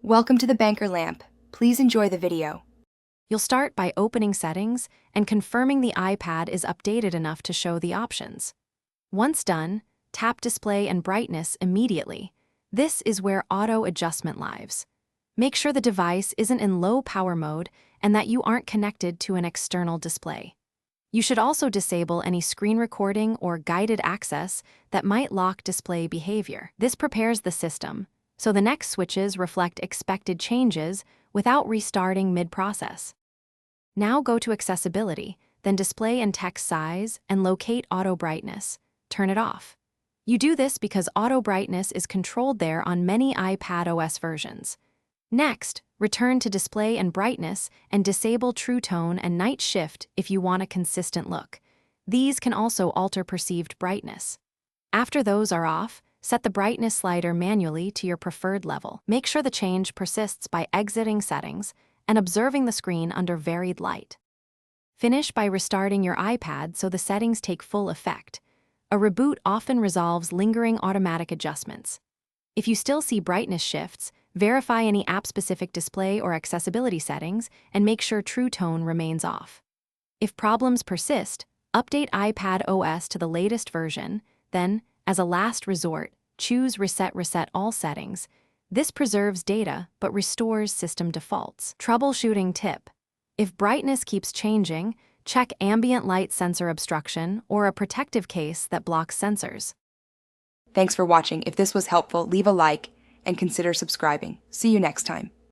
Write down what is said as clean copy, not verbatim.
Welcome to the Banker lamp. Please enjoy the video. You'll start by opening Settings and confirming the iPad is updated enough to show the options. Once done, tap Display and Brightness immediately. This is where Auto Adjustment lives. Make sure the device isn't in low power mode and that you aren't connected to an external display. You should also disable any screen recording or guided access that might lock display behavior. This prepares the system, so the next switches reflect expected changes without restarting mid-process. Now go to Accessibility, then Display and Text Size, and locate Auto Brightness. Turn it off. You do this because Auto Brightness is controlled there on many iPad OS versions. Next, return to Display and Brightness and disable True Tone and Night Shift if you want a consistent look. These can also alter perceived brightness. After those are off, set the brightness slider manually to your preferred level. Make sure the change persists by exiting Settings and observing the screen under varied light. Finish by restarting your iPad so the settings take full effect. A reboot often resolves lingering automatic adjustments. If you still see brightness shifts, verify any app-specific display or accessibility settings and make sure True Tone remains off. If problems persist, update iPad OS to the latest version, then, as a last resort, choose Reset All Settings. This preserves data but restores system defaults. Troubleshooting tip: if brightness keeps changing, check ambient light sensor obstruction or a protective case that blocks sensors. Thanks for watching. If this was helpful, leave a like and consider subscribing. See you next time.